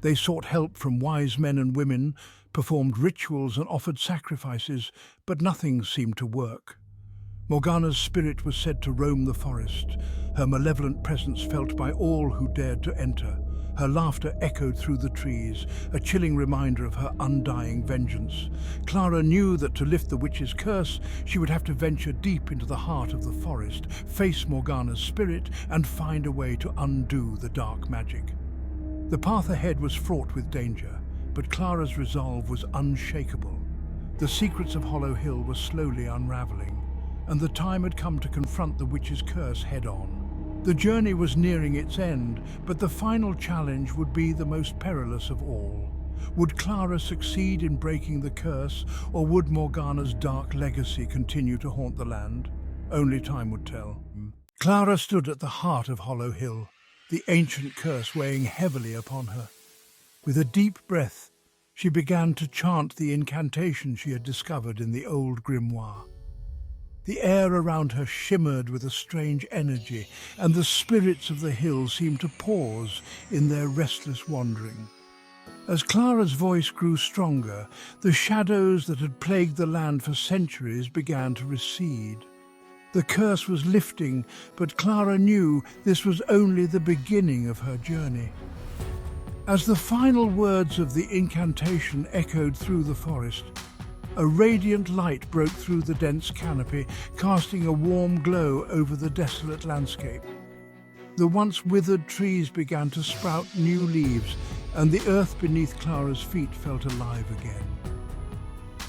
They sought help from wise men and women, performed rituals and offered sacrifices, but nothing seemed to work. Morgana's spirit was said to roam the forest, her malevolent presence felt by all who dared to enter. Her laughter echoed through the trees, a chilling reminder of her undying vengeance. Clara knew that to lift the witch's curse, she would have to venture deep into the heart of the forest, face Morgana's spirit, and find a way to undo the dark magic. The path ahead was fraught with danger, but Clara's resolve was unshakable. The secrets of Hollow Hill were slowly unraveling, and the time had come to confront the witch's curse head-on. The journey was nearing its end, but the final challenge would be the most perilous of all. Would Clara succeed in breaking the curse, or would Morgana's dark legacy continue to haunt the land? Only time would tell. Clara stood at the heart of Hollow Hill, the ancient curse weighing heavily upon her. With a deep breath, she began to chant the incantation she had discovered in the old grimoire. The air around her shimmered with a strange energy, and the spirits of the hill seemed to pause in their restless wandering. As Clara's voice grew stronger, the shadows that had plagued the land for centuries began to recede. The curse was lifting, but Clara knew this was only the beginning of her journey. As the final words of the incantation echoed through the forest, a radiant light broke through the dense canopy, casting a warm glow over the desolate landscape. The once withered trees began to sprout new leaves, and the earth beneath Clara's feet felt alive again.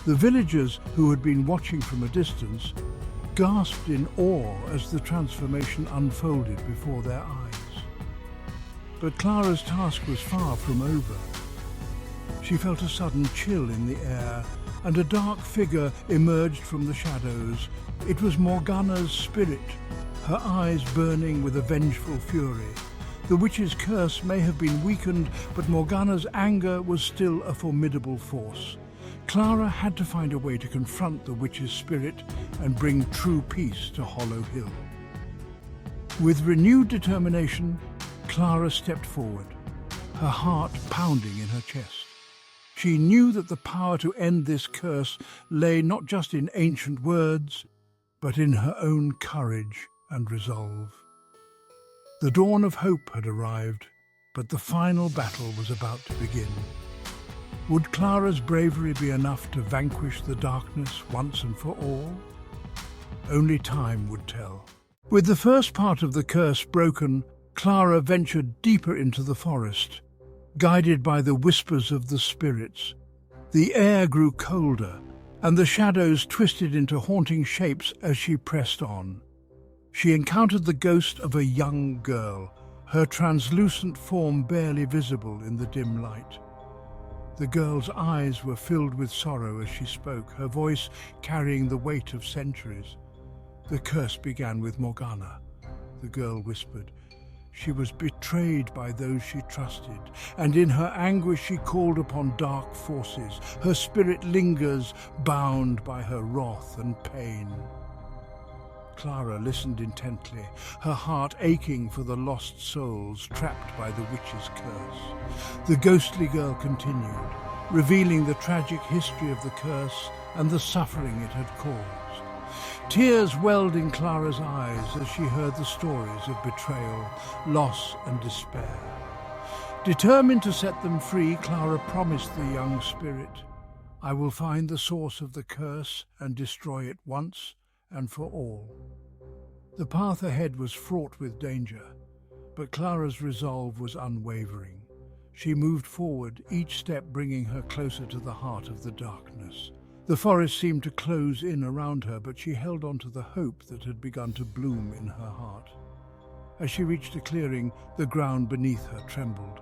The villagers, who had been watching from a distance, gasped in awe as the transformation unfolded before their eyes. But Clara's task was far from over. She felt a sudden chill in the air, and a dark figure emerged from the shadows. It was Morgana's spirit, her eyes burning with a vengeful fury. The witch's curse may have been weakened, but Morgana's anger was still a formidable force. Clara had to find a way to confront the witch's spirit and bring true peace to Hollow Hill. With renewed determination, Clara stepped forward, her heart pounding in her chest. She knew that the power to end this curse lay not just in ancient words, but in her own courage and resolve. The dawn of hope had arrived, but the final battle was about to begin. Would Clara's bravery be enough to vanquish the darkness once and for all? Only time would tell. With the first part of the curse broken, Clara ventured deeper into the forest, guided by the whispers of the spirits. The air grew colder, and the shadows twisted into haunting shapes as she pressed on. She encountered the ghost of a young girl, her translucent form barely visible in the dim light. The girl's eyes were filled with sorrow as she spoke, her voice carrying the weight of centuries. "The curse began with Morgana," the girl whispered. "She was betrayed by those she trusted, and in her anguish she called upon dark forces. Her spirit lingers, bound by her wrath and pain." Clara listened intently, her heart aching for the lost souls trapped by the witch's curse. The ghostly girl continued, revealing the tragic history of the curse and the suffering it had caused. Tears welled in Clara's eyes as she heard the stories of betrayal, loss, and despair. Determined to set them free, Clara promised the young spirit, "I will find the source of the curse and destroy it once and for all." The path ahead was fraught with danger, but Clara's resolve was unwavering. She moved forward, each step bringing her closer to the heart of the darkness. The forest seemed to close in around her, but she held on to the hope that had begun to bloom in her heart. As she reached a clearing, the ground beneath her trembled.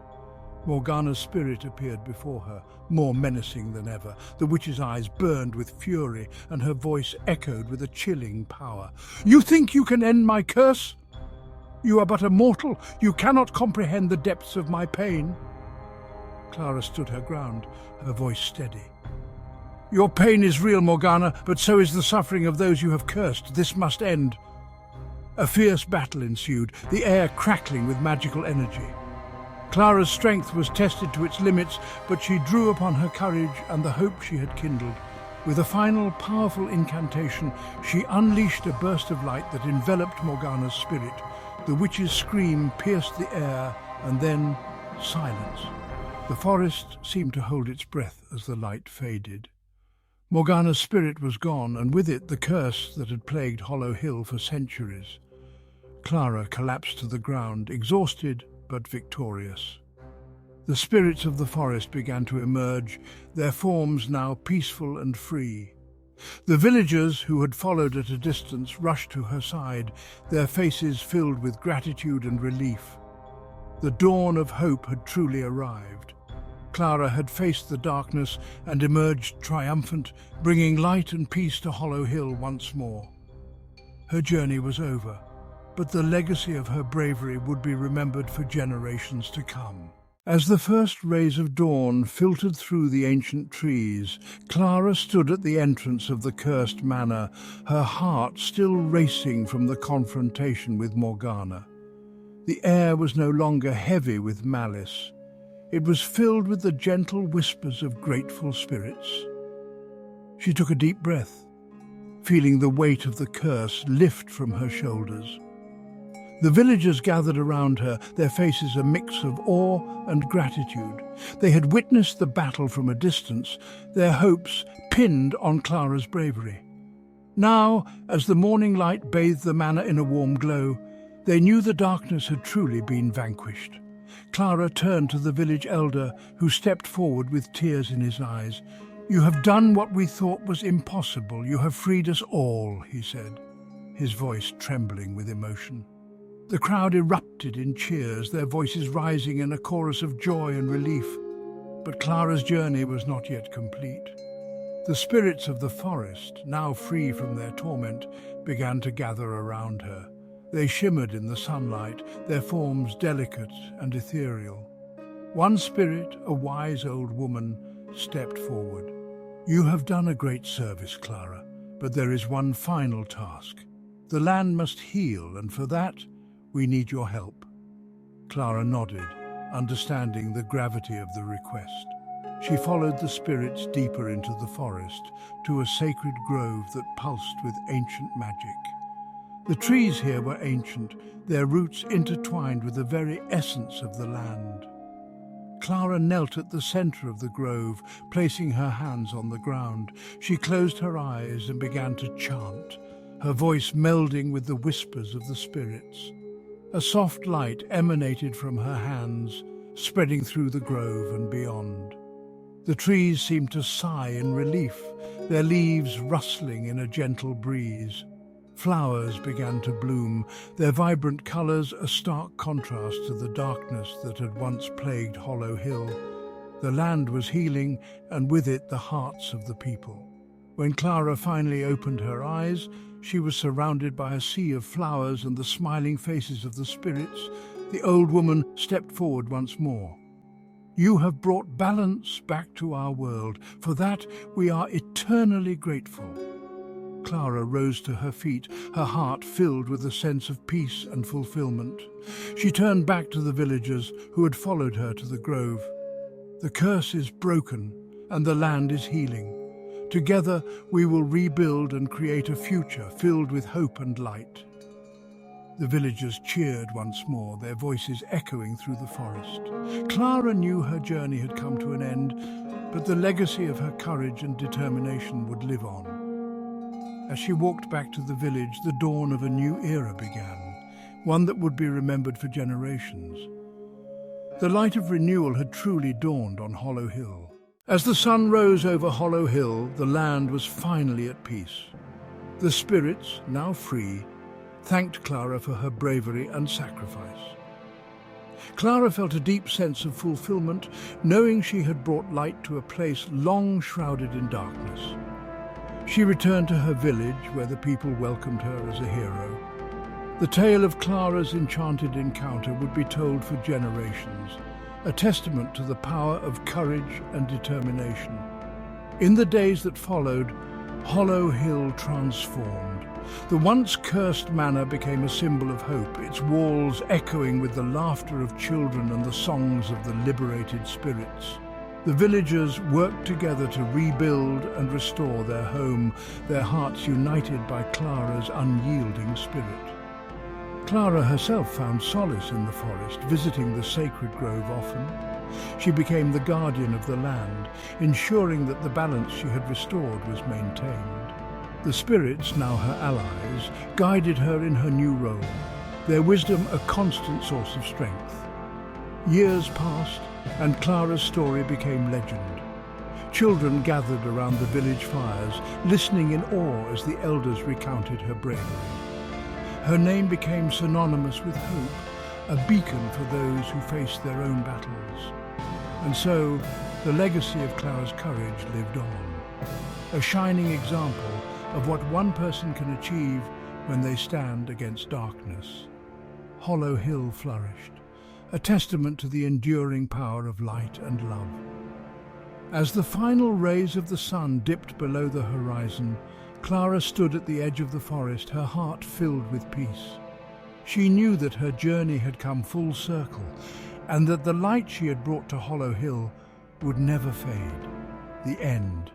Morgana's spirit appeared before her, more menacing than ever. The witch's eyes burned with fury, and her voice echoed with a chilling power. "You think you can end my curse? You are but a mortal. You cannot comprehend the depths of my pain." Clara stood her ground, her voice steady. "Your pain is real, Morgana, but so is the suffering of those you have cursed. This must end." A fierce battle ensued, the air crackling with magical energy. Clara's strength was tested to its limits, but she drew upon her courage and the hope she had kindled. With a final, powerful incantation, she unleashed a burst of light that enveloped Morgana's spirit. The witch's scream pierced the air, and then silence. The forest seemed to hold its breath as the light faded. Morgana's spirit was gone, and with it the curse that had plagued Hollow Hill for centuries. Clara collapsed to the ground, exhausted but victorious. The spirits of the forest began to emerge, their forms now peaceful and free. The villagers, who had followed at a distance, rushed to her side, their faces filled with gratitude and relief. The dawn of hope had truly arrived. Clara had faced the darkness and emerged triumphant, bringing light and peace to Hollow Hill once more. Her journey was over, but the legacy of her bravery would be remembered for generations to come. As the first rays of dawn filtered through the ancient trees, Clara stood at the entrance of the cursed manor, her heart still racing from the confrontation with Morgana. The air was no longer heavy with malice. It was filled with the gentle whispers of grateful spirits. She took a deep breath, feeling the weight of the curse lift from her shoulders. The villagers gathered around her, their faces a mix of awe and gratitude. They had witnessed the battle from a distance, their hopes pinned on Clara's bravery. Now, as the morning light bathed the manor in a warm glow, they knew the darkness had truly been vanquished. Clara turned to the village elder, who stepped forward with tears in his eyes. "You have done what we thought was impossible. You have freed us all," he said, his voice trembling with emotion. The crowd erupted in cheers, their voices rising in a chorus of joy and relief. But Clara's journey was not yet complete. The spirits of the forest, now free from their torment, began to gather around her. They shimmered in the sunlight, their forms delicate and ethereal. One spirit, a wise old woman, stepped forward. "You have done a great service, Clara, but there is one final task. The land must heal, and for that, we need your help." Clara nodded, understanding the gravity of the request. She followed the spirits deeper into the forest, to a sacred grove that pulsed with ancient magic. The trees here were ancient, their roots intertwined with the very essence of the land. Clara knelt at the center of the grove, placing her hands on the ground. She closed her eyes and began to chant, her voice melding with the whispers of the spirits. A soft light emanated from her hands, spreading through the grove and beyond. The trees seemed to sigh in relief, their leaves rustling in a gentle breeze. Flowers began to bloom, their vibrant colors a stark contrast to the darkness that had once plagued Hollow Hill. The land was healing, and with it the hearts of the people. When Clara finally opened her eyes, she was surrounded by a sea of flowers and the smiling faces of the spirits. The old woman stepped forward once more. "You have brought balance back to our world. For that, we are eternally grateful." Clara rose to her feet, her heart filled with a sense of peace and fulfillment. She turned back to the villagers who had followed her to the grove. "The curse is broken, and the land is healing. Together, we will rebuild and create a future filled with hope and light." The villagers cheered once more, their voices echoing through the forest. Clara knew her journey had come to an end, but the legacy of her courage and determination would live on. As she walked back to the village, the dawn of a new era began, one that would be remembered for generations. The light of renewal had truly dawned on Hollow Hill. As the sun rose over Hollow Hill, the land was finally at peace. The spirits, now free, thanked Clara for her bravery and sacrifice. Clara felt a deep sense of fulfillment, knowing she had brought light to a place long shrouded in darkness. She returned to her village, where the people welcomed her as a hero. The tale of Clara's enchanted encounter would be told for generations, a testament to the power of courage and determination. In the days that followed, Hollow Hill transformed. The once cursed manor became a symbol of hope, its walls echoing with the laughter of children and the songs of the liberated spirits. The villagers worked together to rebuild and restore their home, their hearts united by Clara's unyielding spirit. Clara herself found solace in the forest, visiting the sacred grove often. She became the guardian of the land, ensuring that the balance she had restored was maintained. The spirits, now her allies, guided her in her new role, their wisdom a constant source of strength. Years passed, and Clara's story became legend. Children gathered around the village fires, listening in awe as the elders recounted her bravery. Her name became synonymous with hope, a beacon for those who faced their own battles. And so, the legacy of Clara's courage lived on, a shining example of what one person can achieve when they stand against darkness. Hollow Hill flourished, a testament to the enduring power of light and love. As the final rays of the sun dipped below the horizon, Clara stood at the edge of the forest, her heart filled with peace. She knew that her journey had come full circle, and that the light she had brought to Hollow Hill would never fade. The end